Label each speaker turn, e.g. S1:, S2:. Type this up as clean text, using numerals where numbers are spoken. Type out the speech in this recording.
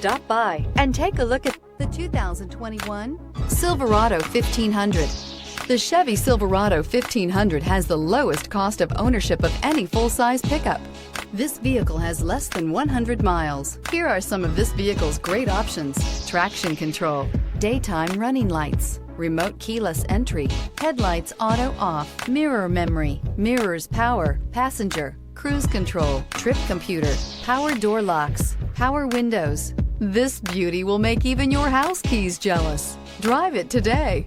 S1: Stop by and take a look at the 2021 Silverado 1500. The Chevy Silverado 1500 has the lowest cost of ownership of any full-size pickup. This vehicle has less than 100 miles. Here are some of this vehicle's great options: traction control, daytime running lights, remote keyless entry, headlights auto off, mirror memory, mirrors power, passenger, cruise control, trip computer, power door locks, power windows. This beauty will make even your house keys jealous. Drive it today.